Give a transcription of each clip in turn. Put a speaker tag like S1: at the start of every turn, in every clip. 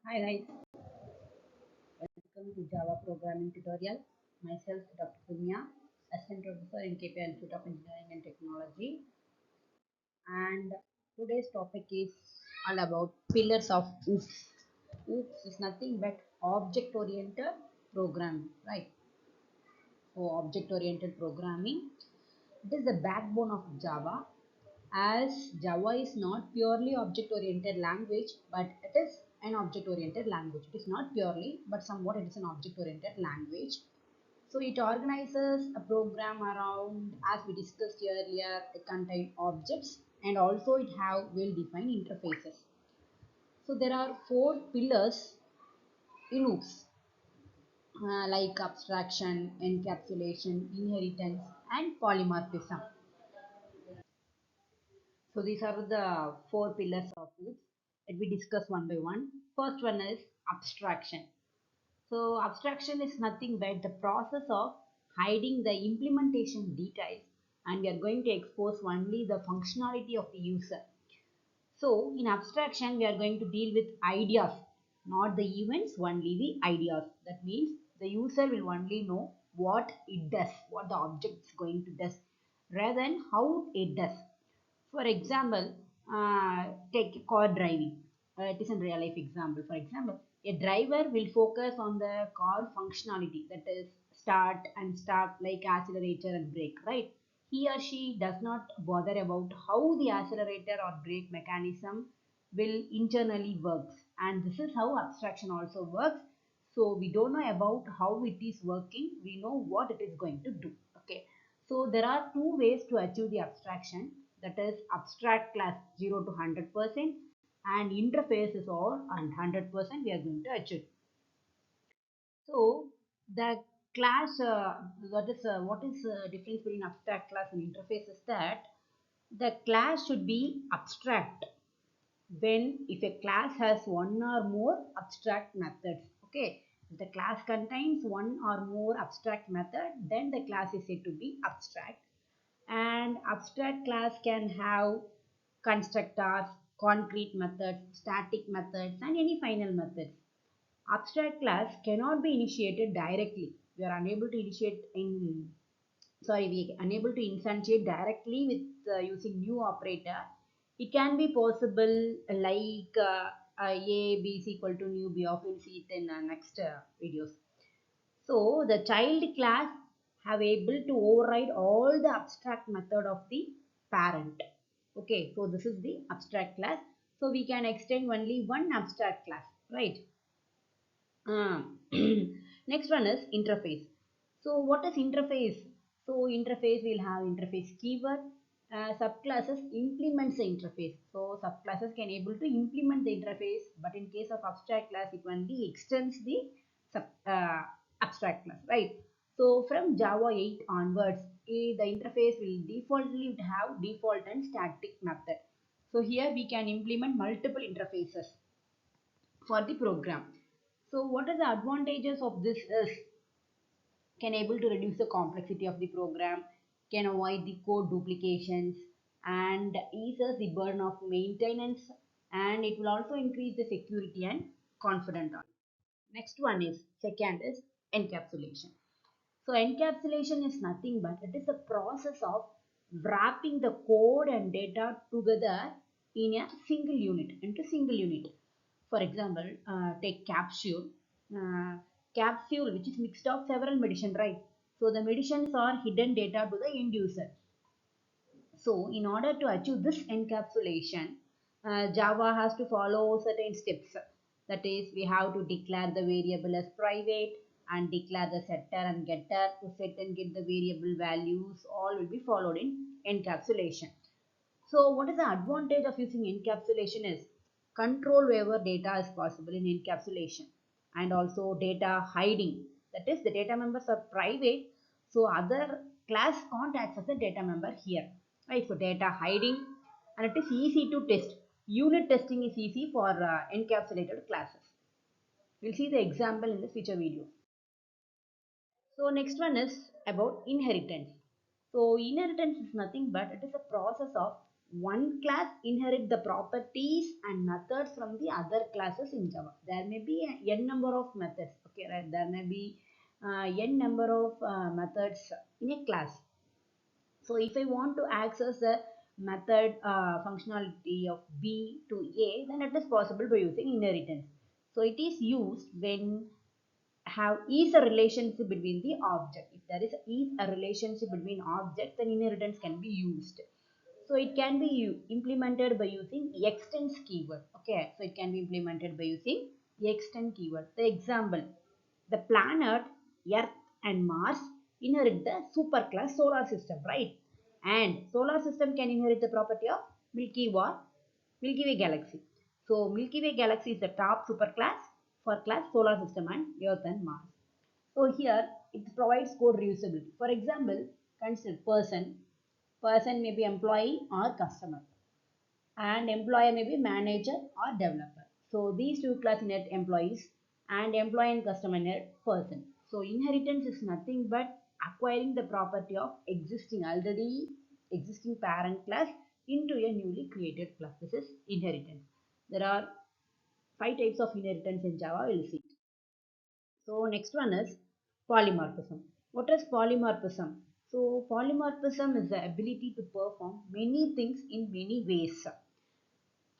S1: Hi guys, welcome to Java programming tutorial. Myself Dr. Punya, Assistant Professor in KPI Institute of Engineering and Technology. And today's topic is all about pillars of OOPS. OOPS is nothing but object-oriented programming, right? So object-oriented programming. It is the backbone of Java, as Java is not purely object-oriented language, but it is an object-oriented language. It is not purely, but somewhat it is an object-oriented language. So it organizes a program around, as we discussed earlier, it contain objects and also it have well-defined interfaces. So there are four pillars in OOPS, like abstraction, encapsulation, inheritance, and polymorphism. So these are the four pillars of OOPS. Let me discuss one by one. First one is abstraction. So abstraction is nothing but the process of hiding the implementation details, and we are going to expose only the functionality of the user. So in abstraction, we are going to deal with ideas, not the events, only the ideas. That means the user will only know what it does, what the object is going to does, rather than how it does. For example, take car driving. It is a real life example. For example, a driver will focus on the car functionality, that is start and stop, like accelerator and brake, right? He or she does not bother about how the accelerator or brake mechanism will internally works, and this is how abstraction also works. So we don't know about how it is working, we know what it is going to do. Okay, so there are two ways to achieve the abstraction, that is abstract class 0 to 100% and interface is all and 100% we are going to achieve. So the class, what is difference between abstract class and interface is that the class should be abstract when if a class has one or more abstract methods. Okay, if the class contains one or more abstract method, then the class is said to be abstract. And abstract class can have constructors, concrete methods, static methods, and any final methods. Abstract class cannot be initiated directly. We are unable to initiate in we are unable to instantiate directly with using new operator. It can be possible like a b is equal to new b. Of, we'll see it in next videos. So the child class have able to override all the abstract method of the parent. Okay, so this is the abstract class. So we can extend only one abstract class, right? Next one is interface. So what is interface? So interface will have interface keyword. Subclasses implements the interface. So subclasses can able to implement the interface, but in case of abstract class, it only extends the sub, abstract class, right? So from Java 8 onwards, the interface will defaultly have default and static method. So here we can implement multiple interfaces for the program. So what are the advantages of this is can able to reduce the complexity of the program, can avoid the code duplications and eases the burden of maintenance, and it will also increase the security and confidence. Next one is second is encapsulation. So encapsulation is nothing but it is a process of wrapping the code and data together in a single unit, into single unit. For example, take capsule. Uh, Capsule which is mixed of several medicine, right? So the medicines are hidden data to the end user. So in order to achieve this encapsulation, Java has to follow certain steps. That is, we have to declare the variable as private and declare the setter and getter to set and get the variable values. All will be followed in encapsulation. So what is the advantage of using encapsulation is control wherever data is possible in encapsulation, and also data hiding. That is, the data members are private, so other class can't access the data member here, right? So data hiding, and it is easy to test. Unit testing is easy for encapsulated classes. We'll see the example in the future video. So next one is about inheritance. So inheritance is nothing but it is a process of one class inherit the properties and methods from the other classes in Java. There may be n number of methods. Okay, right? There may be n number of methods in a class. So if I want to access the method functionality of B to A, then it is possible by using inheritance. So it is used when have is a relationship between the object. If there is a relationship between objects, then inheritance can be used. So it can be implemented by using extends keyword. Okay, so it can be implemented by using extend keyword. The example, the planet Earth and Mars inherit the superclass solar system, right? And solar system can inherit the property of Milky Way galaxy. So Milky Way galaxy is the top superclass for class solar system and Earth and Mars. So here it provides code reusability. For example, consider person. Person may be employee or customer, and employer may be manager or developer. So these two class inherit employees, and employee and customer inherit person. So inheritance is nothing but acquiring the property of already existing parent class into a newly created class. This is inheritance. There are five types of inheritance in Java. We'll see. So next one is polymorphism. What is polymorphism? So polymorphism is the ability to perform many things in many ways.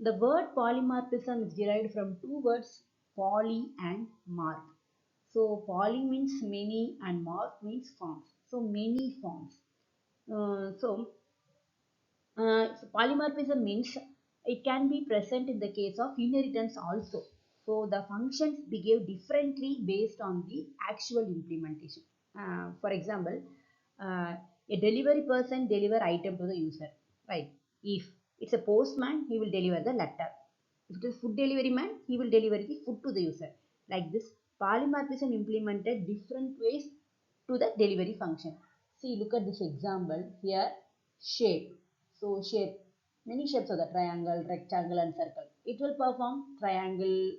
S1: The word polymorphism is derived from two words, poly and morph. So poly means many and morph means forms. So many forms. So polymorphism means it can be present in the case of inheritance also. So the functions behave differently based on the actual implementation. For example, a delivery person deliver item to the user, right? If it's a postman, he will deliver the letter. If it is food delivery man, he will deliver the food to the user. Like this, polymorphism implemented different ways to the delivery function. See, look at this example here. Shape. So shape, many shapes of the triangle, rectangle and circle. It will perform triangle,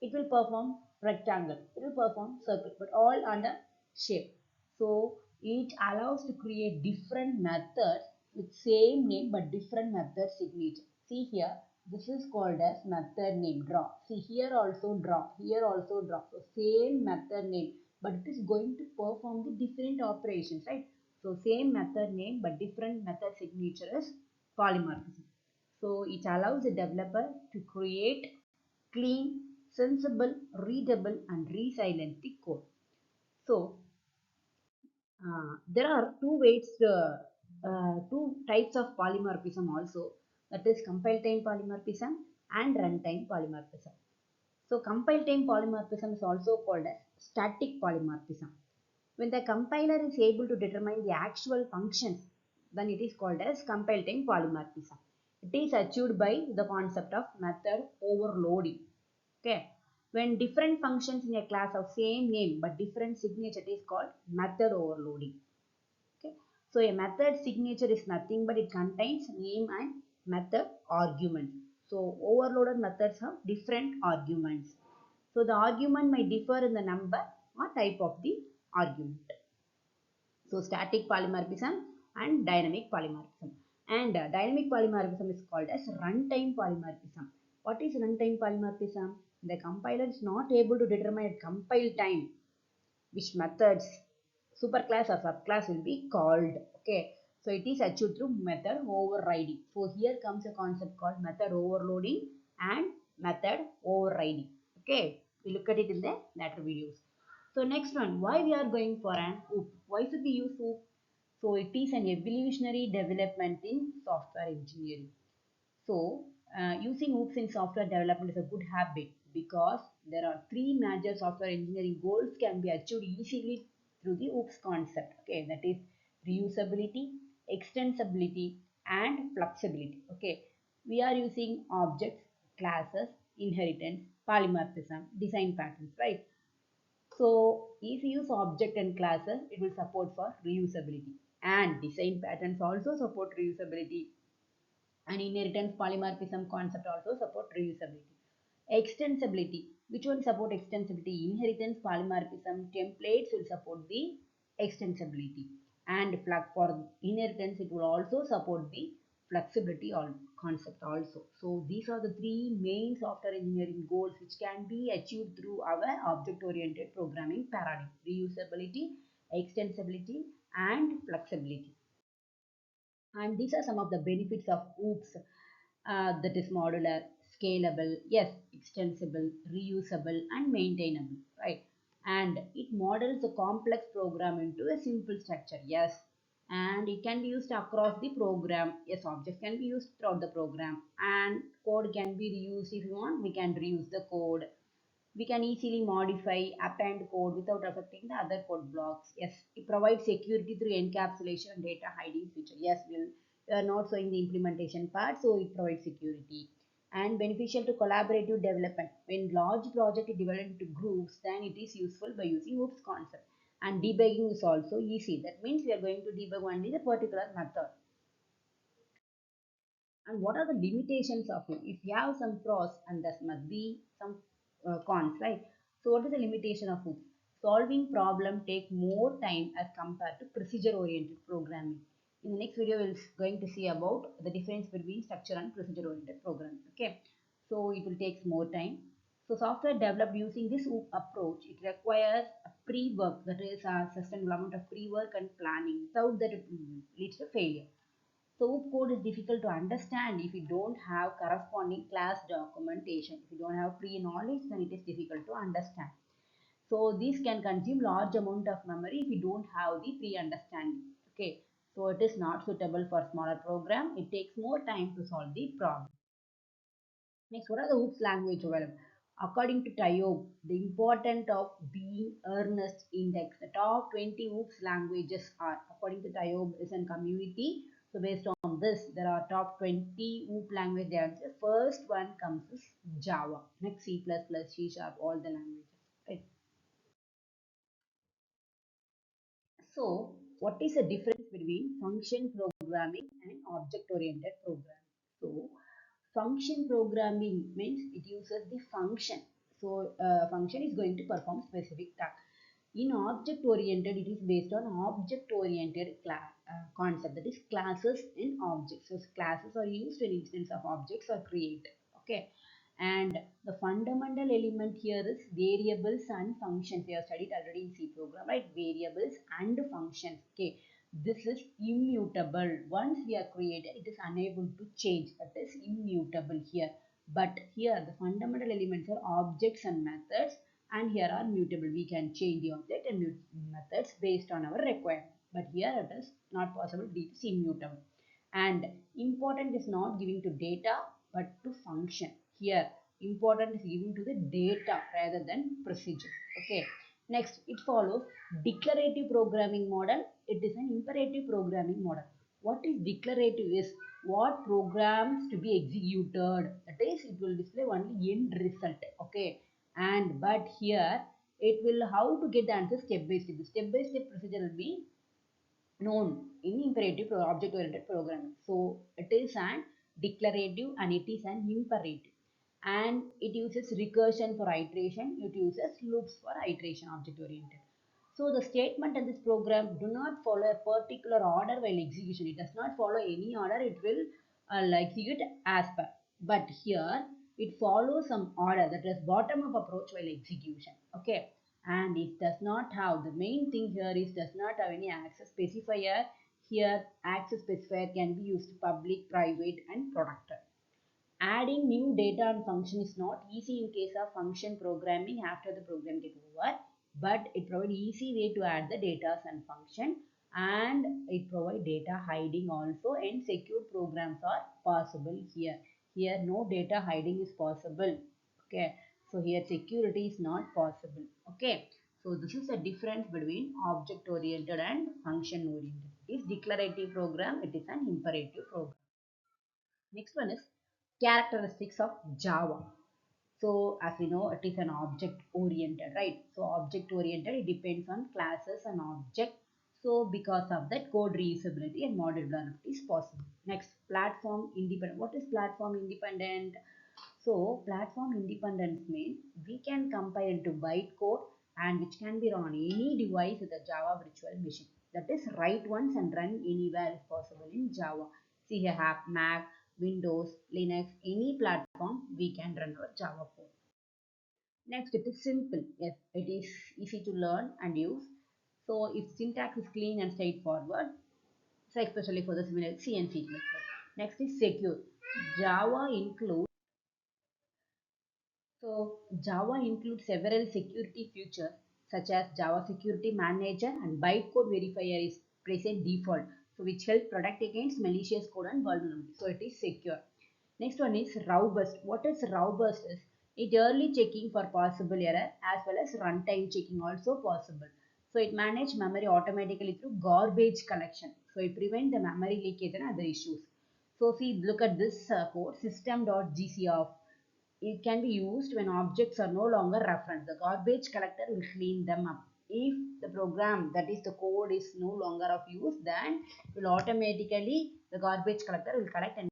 S1: it will perform rectangle, it will perform circle, but all under shape. So it allows to create different methods with same name but different method signature. See here, this is called as method name draw. See here also draw, here also draw. So same method name, but it is going to perform the different operations, right? So same method name but different method signature is polymorphism. So it allows the developer to create clean, sensible, readable and resilient code. So there are two types of polymorphism also, that is compile time polymorphism and runtime polymorphism. So compile time polymorphism is also called as static polymorphism. When the compiler is able to determine the actual functions, then it is called as compile time polymorphism. It is achieved by the concept of method overloading. Okay. When different functions in a class of same name but different signature, it is called method overloading. Okay. So a method signature is nothing but it contains name and method arguments. So overloaded methods have different arguments. So the argument may differ in the number or type of the argument. So static polymorphism and dynamic polymorphism. And dynamic polymorphism is called as runtime polymorphism. What is runtime polymorphism? The compiler is not able to determine at compile time which methods superclass or subclass will be called. Okay, so it is achieved through method overriding. So here comes a concept called method overloading and method overriding. Okay, we look at it in the later videos. So next one, why we are going for an OOP? Why should we use OOP? So it is an evolutionary development in software engineering. So using OOPs in software development is a good habit because there are three major software engineering goals can be achieved easily through the OOPs concept. Okay, that is reusability, extensibility, and flexibility. Okay, we are using objects, classes, inheritance, polymorphism, design patterns, right? So if you use object and classes, it will support for reusability. And design patterns also support reusability. And inheritance polymorphism concept also support reusability. Extensibility. Which one support extensibility? Inheritance polymorphism templates will support the extensibility. And for inheritance, it will also support the flexibility or concept also. So these are the three main software engineering goals which can be achieved through our object-oriented programming paradigm: reusability, extensibility, and flexibility. And these are some of the benefits of OOPS, that is modular, scalable, yes, extensible, reusable, and maintainable, right? And it models a complex program into a simple structure, yes. And it can be used across the program, yes, objects can be used throughout the program, and code can be reused. If you want, we can reuse the code. We can easily modify, append code without affecting the other code blocks. Yes, it provides security through encapsulation and data hiding feature. Yes, we are not showing the implementation part, so it provides security. And beneficial to collaborative development. When large project is divided into groups, then it is useful by using OOPS concept. And debugging is also easy. That means we are going to debug only the particular method. And what are the limitations of it? If you have some pros, and there must be some cons, right? So what is the limitation of it? Solving problem take more time as compared to procedure oriented programming. In the next video we'll going to see about the difference between structure and procedure oriented programming. Okay, so it will take more time. So software developed using this approach, it requires a pre-work, that is a sustainable amount of pre-work and planning. Without that it leads to failure. So code is difficult to understand if you don't have corresponding class documentation. If you don't have pre-knowledge, then it is difficult to understand. So this can consume large amount of memory if you don't have the pre-understanding. Okay, so it is not suitable for smaller program. It takes more time to solve the problem. Next, what are the OOPS language available? According to TIOB, the importance of being earnest index. The top 20 OOPS languages are, according to TIOB, is in community. So based on this, there are top 20 OOP language answers. First one comes is Java. Next, C++, C Sharp, all the languages. Right? So, what is the difference between function programming and object-oriented programming? So, function programming means it uses the function. So, function is going to perform specific task. In object-oriented, it is based on object-oriented concept, that is classes and objects. So, classes are used when instance of objects are created. Okay, and the fundamental element here is variables and functions. We have studied already in C program, right? Variables and functions. Okay, this is immutable. Once we are created, it is unable to change. That is immutable here. But here the fundamental elements are objects and methods, and here are mutable. We can change the object and methods based on our requirement. But here it is not possible. It is immutable. And important is not giving to data but to function. Here important is giving to the data rather than procedure. Okay, next it follows declarative programming model. It is an imperative programming model. What is declarative is what programs to be executed, that is it will display only end result. Okay, and but here it will how to get the answer step by step. The step by step procedure will be known in imperative object oriented programming. So it is an declarative and it is an imperative, and it uses recursion for iteration, it uses loops for iteration, object oriented. So the statement in this program do not follow a particular order while execution. It does not follow any order. It will execute as per. But here it follows some order, that is bottom up approach while execution. Okay, and it does not have, the main thing here is does not have any access specifier. Here access specifier can be used public, private, and protected. Adding new data and function is not easy in case of function programming after the program gets over, but it provides easy way to add the data and function, and it provides data hiding also, and secure programs are possible here. Here no data hiding is possible. Okay, so here security is not possible. Okay, so this is the difference between object oriented and function oriented. It is declarative program, it is an imperative program. Next one is characteristics of Java. So as we know, it is an object oriented, right? So object oriented, it depends on classes and object. So because of that, code reusability and modularity is possible. Next, platform independent. What is platform independent? So platform independence means we can compile to bytecode and which can be run on any device with a Java virtual machine. That is write once and run anywhere is possible in Java. See here, have Mac, Windows, Linux, any platform we can run our Java code. Next, it is simple. Yes, it is easy to learn and use. So if syntax is clean and straightforward, so especially for the similar C and C++. Next is secure. Java includes Java includes several security features such as Java Security Manager and bytecode verifier is present default, so which help protect against malicious code and vulnerability. So it is secure. Next one is robust. What is robust is it early checking for possible error as well as runtime checking also possible. So it manages memory automatically through garbage collection. So it prevents the memory leakage and other issues. So see, look at this code system.gcoff. It can be used when objects are no longer referenced. The garbage collector will clean them up. If the program, that is the code, is no longer of use, then will automatically the garbage collector will collect and